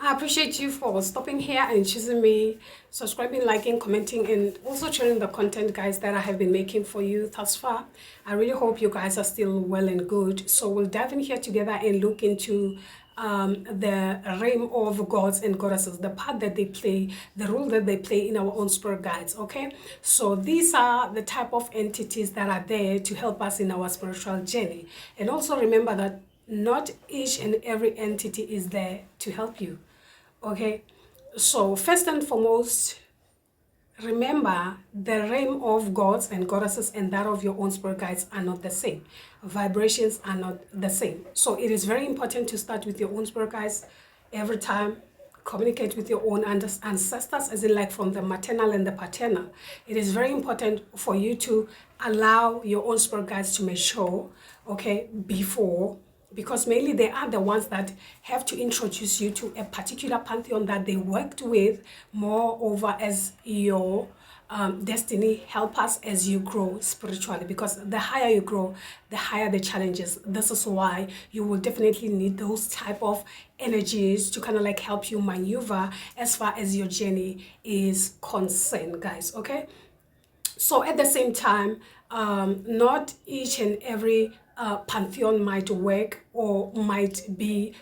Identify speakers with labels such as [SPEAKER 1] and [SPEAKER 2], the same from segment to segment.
[SPEAKER 1] I appreciate you for stopping here and choosing me, subscribing, liking, commenting, and also sharing the content, guys, that I have been making for you thus far. I really hope you guys are still well and good. So we'll dive in here together and look into the realm of gods and goddesses, the part that they play, the role that they play in our own spirit guides. Okay, so these are the type of entities that are there to help us in our spiritual journey. And also remember that not each and every entity is there to help you. Okay, so first and foremost, remember the realm of gods and goddesses and that of your own spirit guides are not the same. Vibrations are not the same. So it is very important to start with your own spirit guides every time. Communicate with your own ancestors, as in like from the maternal and the paternal. It is very important for you to allow your own spirit guides to mature, okay, before, because mainly they are the ones that have to introduce you to a particular pantheon that they worked with, moreover as your destiny helpers as you grow spiritually, because the higher you grow, the higher the challenges. This is why you will definitely need those type of energies to kind of like help you maneuver as far as your journey is concerned, guys. Okay, so at the same time, not each and every pantheon might work or might be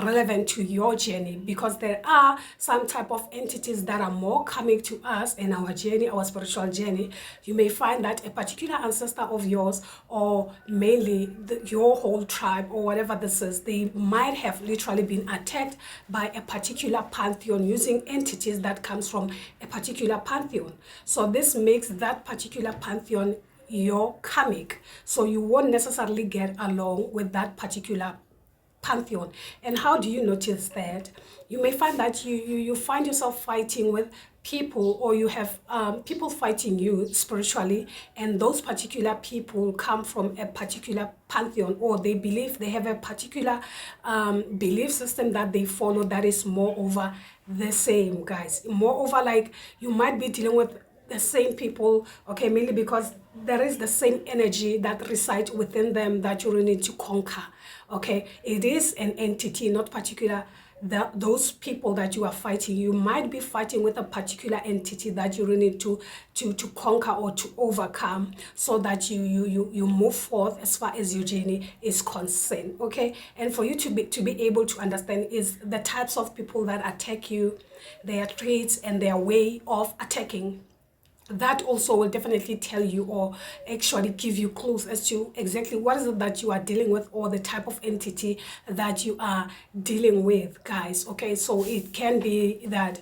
[SPEAKER 1] relevant to your journey, because there are some type of entities that are more coming to us in our journey, our spiritual journey. You may find that a particular ancestor of yours, or mainly your whole tribe or whatever this is, they might have literally been attacked by a particular pantheon using entities that comes from a particular pantheon. So this makes that particular pantheon your karmic. So you won't necessarily get along with that particular pantheon. And how do you notice that? You may find that you find yourself fighting with people, or you have people fighting you spiritually, and those particular people come from a particular pantheon, or they believe they have a particular belief system that they follow that is moreover the same, guys. Moreover, like you might be dealing with the same people, okay, mainly because there is the same energy that resides within them that you really need to conquer. Okay, it is an entity, not particular. Those people that you are fighting, you might be fighting with a particular entity that you really need to conquer or to overcome, so that you move forth as far as your journey is concerned. Okay, and for you to be able to understand is the types of people that attack you, their traits and their way of attacking. That also will definitely tell you, or actually give you clues as to exactly what is it that you are dealing with, or the type of entity that you are dealing with, guys. Okay, so it can be that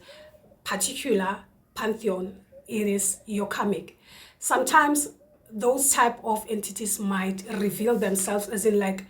[SPEAKER 1] particular pantheon, it is your karmic. Sometimes those type of entities might reveal themselves, as in like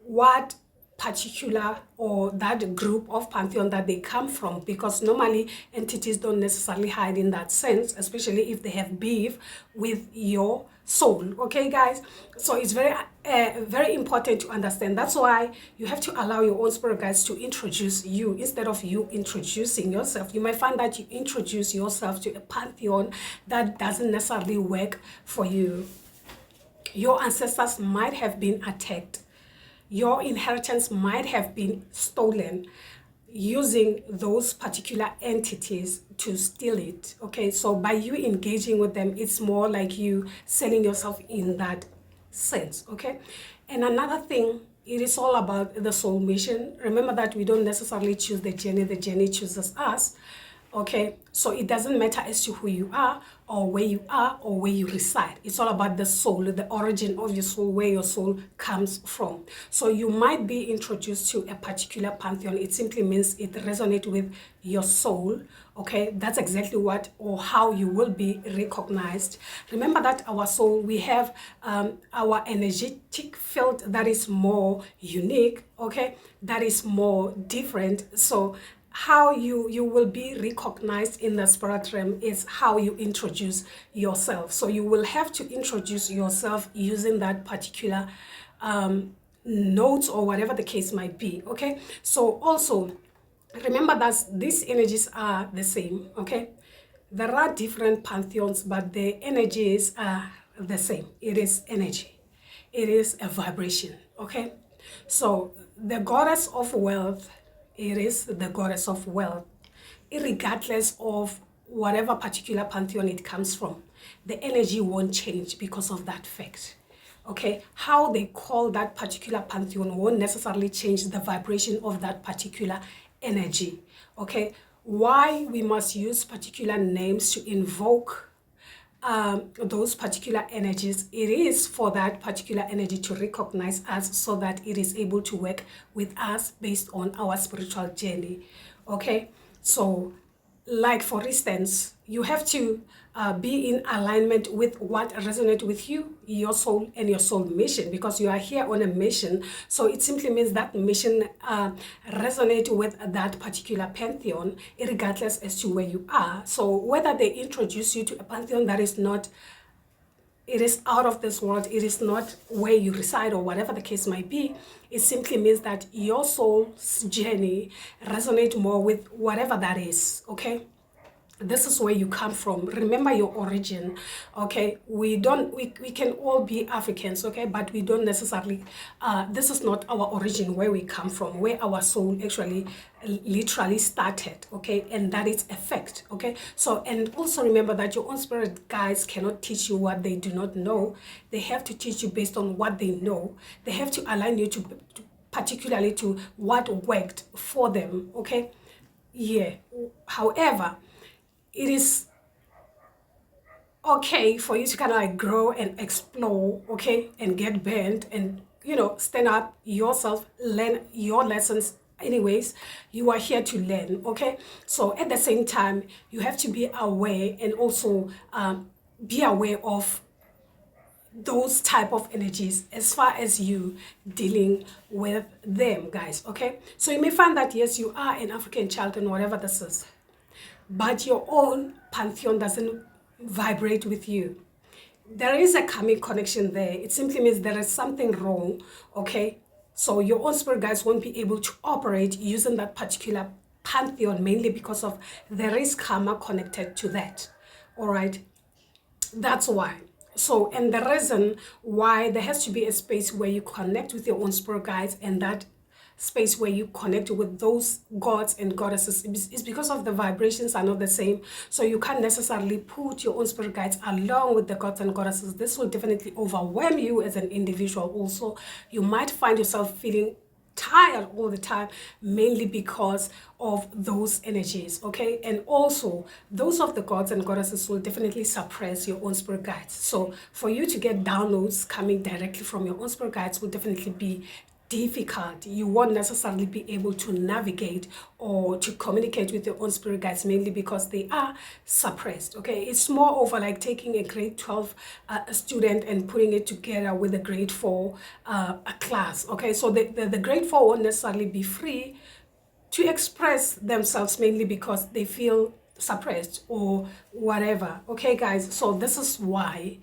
[SPEAKER 1] what particular or that group of pantheon that they come from, because normally entities don't necessarily hide in that sense, especially if they have beef with your soul. Okay, guys, so it's very important to understand. That's why you have to allow your own spirit guides to introduce you instead of you introducing yourself. You might find that you introduce yourself to a pantheon that doesn't necessarily work for you. Your ancestors might have been attacked, your inheritance might have been stolen using those particular entities to steal it. Okay, so by you engaging with them, it's more like you selling yourself in that sense. Okay, and another thing, it is all about the soul mission. Remember that we don't necessarily choose the journey chooses us. Okay, so it doesn't matter as to who you are or where you are or where you reside. It's all about the soul, the origin of your soul, where your soul comes from. So you might be introduced to a particular pantheon. It simply means it resonates with your soul. Okay, that's exactly what or how you will be recognized. Remember that our soul, we have our energetic field that is more unique. Okay, that is more different. So how you will be recognized in the spirit realm is how you introduce yourself. So you will have to introduce yourself using that particular notes or whatever the case might be. Okay, so also remember that these energies are the same. Okay, there are different pantheons, but the energies are the same. It is energy, it is a vibration. Okay, so the goddess of wealth it is the goddess of wealth. Irregardless of whatever particular pantheon it comes from, the energy won't change because of that fact. Okay, how they call that particular pantheon won't necessarily change the vibration of that particular energy. Okay, why we must use particular names to invoke those particular energies, it is for that particular energy to recognize us so that it is able to work with us based on our spiritual journey. Okay, so like for instance, you have to be in alignment with what resonates with you, your soul, and your soul mission, because you are here on a mission. So it simply means that mission resonates with that particular pantheon, regardless as to where you are. So whether they introduce you to a pantheon that is not, it is out of this world, it is not where you reside, or whatever the case might be, it simply means that your soul's journey resonates more with whatever that is. Okay, this is where you come from. Remember your origin. Okay, we can all be Africans, okay, but we don't necessarily this is not our origin, where we come from, where our soul actually literally started. Okay, and that is a fact. Okay, so, and also remember that your own spirit guides cannot teach you what they do not know. They have to teach you based on what they know. They have to align you to particularly to what worked for them. Okay, yeah, however, it is okay for you to kind of like grow and explore, okay, and get bent and, you know, stand up yourself, learn your lessons. Anyways, you are here to learn. Okay, so at the same time, you have to be aware and also be aware of those type of energies as far as you dealing with them, guys. Okay, so you may find that yes, you are an African child and whatever this is, but your own pantheon doesn't vibrate with you. There is a karmic connection there. It simply means there is something wrong. Okay, so your own spirit guides won't be able to operate using that particular pantheon, mainly because of there is karma connected to that. All right, that's why. So, and the reason why there has to be a space where you connect with your own spirit guides, and that space where you connect with those gods and goddesses is because of the vibrations are not the same. So you can't necessarily put your own spirit guides along with the gods and goddesses. This will definitely overwhelm you as an individual. Also, you might find yourself feeling tired all the time, mainly because of those energies. Okay, and also those of the gods and goddesses will definitely suppress your own spirit guides. So for you to get downloads coming directly from your own spirit guides will definitely be difficult. You won't necessarily be able to navigate or to communicate with your own spirit guides, mainly because they are suppressed. Okay, it's more over like taking a grade 12 student and putting it together with a grade 4 a class. Okay, so the grade 4 won't necessarily be free to express themselves, mainly because they feel suppressed or whatever. Okay, guys, so this is why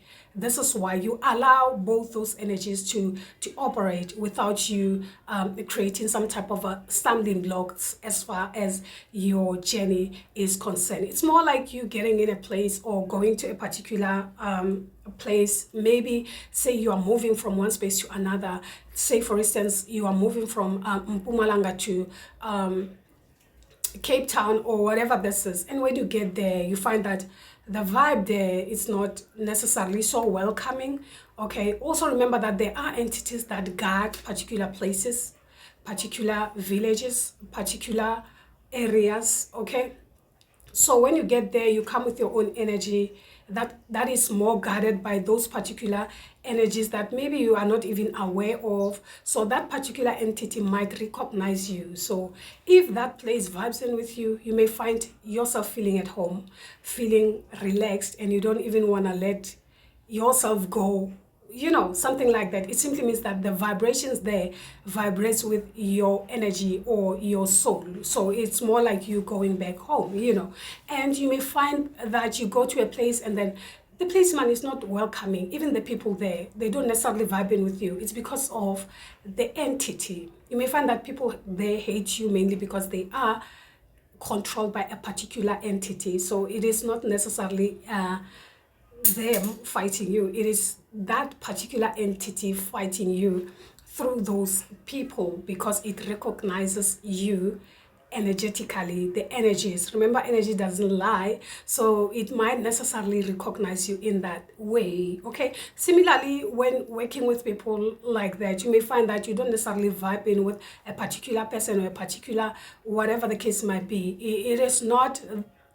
[SPEAKER 1] you allow both those energies to operate without you creating some type of a stumbling blocks as far as your journey is concerned. It's more like you getting in a place or going to a particular place. Maybe say you are moving from one space to another. Say for instance you are moving from Mpumalanga to Cape Town or whatever this is, and when you get there you find that the vibe there is not necessarily so welcoming. Okay, also remember that there are entities that guard particular places, particular villages, particular areas. Okay, so when you get there you come with your own energy that is more guarded by those particular energies that maybe you are not even aware of. So that particular entity might recognize you. So if that place vibes in with you, you may find yourself feeling at home, feeling relaxed, and you don't even want to let yourself go, you know, something like that. It simply means that the vibrations there vibrates with your energy or your soul. So it's more like you going back home, you know. And you may find that you go to a place and then the placeman is not welcoming. Even the people there, they don't necessarily vibe in with you. It's because of the entity. You may find that people there hate you mainly because they are controlled by a particular entity. So it is not necessarily them fighting you. It is that particular entity fighting you through those people because it recognizes you energetically, the energies. Remember, energy doesn't lie, so it might necessarily recognize you in that way. Okay, similarly, when working with people like that, you may find that you don't necessarily vibe in with a particular person or a particular whatever the case might be. It is not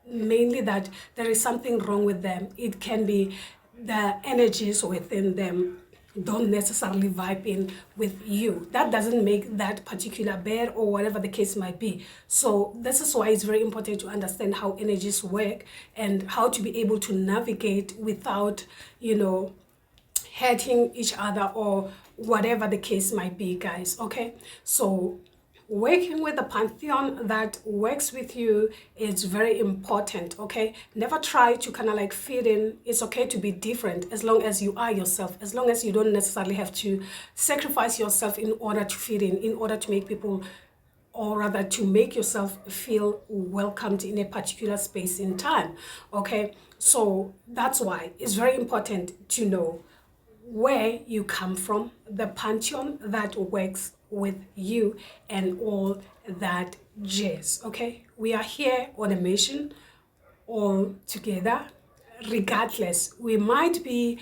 [SPEAKER 1] mainly that there is something wrong with them. It can be the energies within them don't necessarily vibe in with you. That doesn't make that particular bad or whatever the case might be. So this is why it's very important to understand how energies work and how to be able to navigate without, hurting each other or whatever the case might be, guys. Okay, so working with the pantheon that works with you is very important. Okay, never try to kind of like fit in. It's okay to be different as long as you are yourself, as long as you don't necessarily have to sacrifice yourself in order to fit in order to make people, or rather to make yourself feel welcomed in a particular space in time. Okay, so that's why it's very important to know where you come from, the pantheon that works with you, and all that jazz. Okay, we are here on a mission all together. Regardless, we might be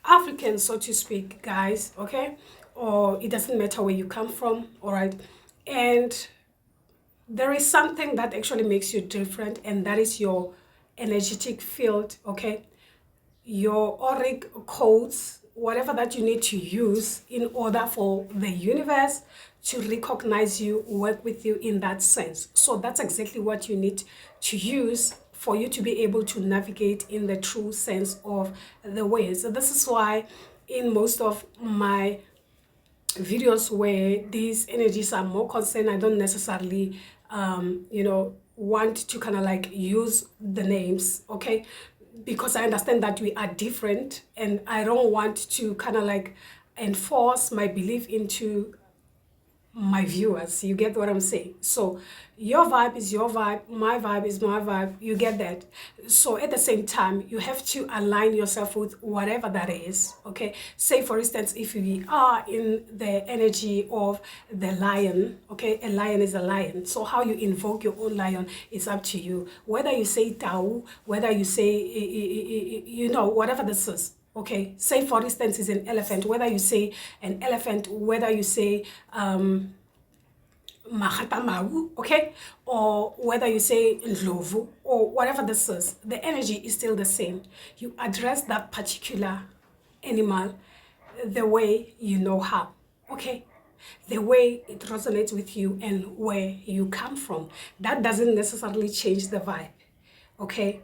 [SPEAKER 1] African, so to speak, guys. Okay, or it doesn't matter where you come from. All right, and there is something that actually makes you different, and that is your energetic field. Okay, your auric codes, whatever that you need to use in order for the universe to recognize you, work with you in that sense. So that's exactly what you need to use for you to be able to navigate in the true sense of the way. So this is why in most of my videos where these energies are more concerned, I don't necessarily want to kind of like use the names. Okay, because I understand that we are different and I don't want to kind of like enforce my belief into my viewers. You get what I'm saying? So your vibe is your vibe, my vibe is my vibe. You get that? So at the same time, you have to align yourself with whatever that is. Okay, say for instance, if we are in the energy of the lion, okay, a lion is a lion. So how you invoke your own lion is up to you. Whether you say Tao, whether you say whatever this is. Okay, say for instance is an elephant, whether you say an elephant, whether you say Mahatamawu, okay, or whether you say Ndlovu, or whatever this is, the energy is still the same. You address that particular animal the way you know how, okay, the way it resonates with you and where you come from. That doesn't necessarily change the vibe, okay?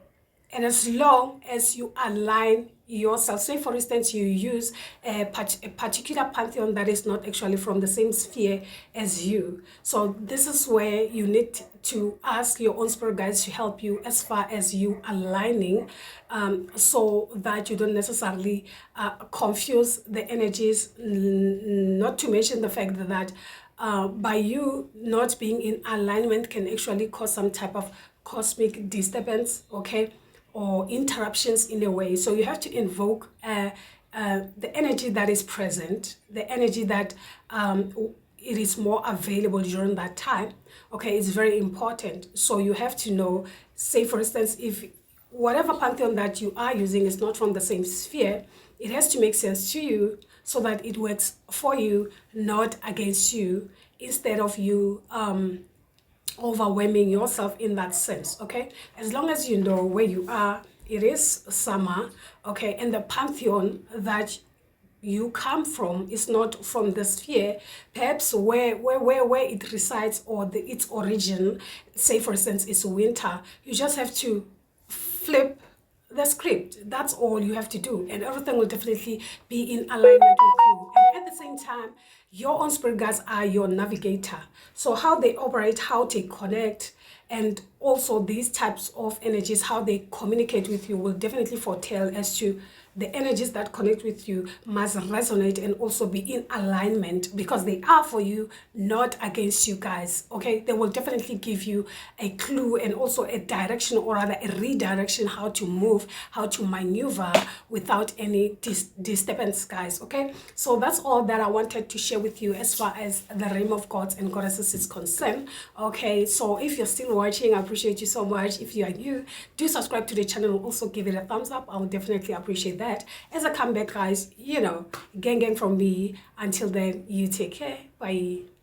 [SPEAKER 1] And as long as you align yourself, say for instance you use a particular pantheon that is not actually from the same sphere as you, so this is where you need to ask your own spirit guides to help you as far as you aligning, so that you don't necessarily confuse the energies, not to mention the fact that by you not being in alignment can actually cause some type of cosmic disturbance, okay, or interruptions in a way. So you have to invoke the energy that is present, the energy that it is more available during that time. Okay, it's very important. So you have to know, say for instance, if whatever pantheon that you are using is not from the same sphere, it has to make sense to you so that it works for you, not against you, instead of you overwhelming yourself in that sense. Okay, as long as you know where you are, it is summer, okay, and the pantheon that you come from is not from the sphere, perhaps where it resides, or its origin, say for instance is winter. You just have to flip the script. That's all you have to do, and everything will definitely be in alignment with you. And at the same time, your own spirit guides are your navigator. So how they operate, how they connect, and also these types of energies, how they communicate with you, will definitely foretell as to the energies that connect with you must resonate and also be in alignment, because they are for you, not against you guys. Okay, they will definitely give you a clue and also a direction, or rather a redirection, how to move, how to maneuver without any disturbance, guys. Okay, so that's all that I wanted to share with you as far as the realm of gods and goddesses is concerned. Okay, so if you're still watching, I appreciate you so much. If you are new, do subscribe to the channel, also give it a thumbs up. I would definitely appreciate that. As I come back, guys, you know, gang from me. Until then, you take care. Bye.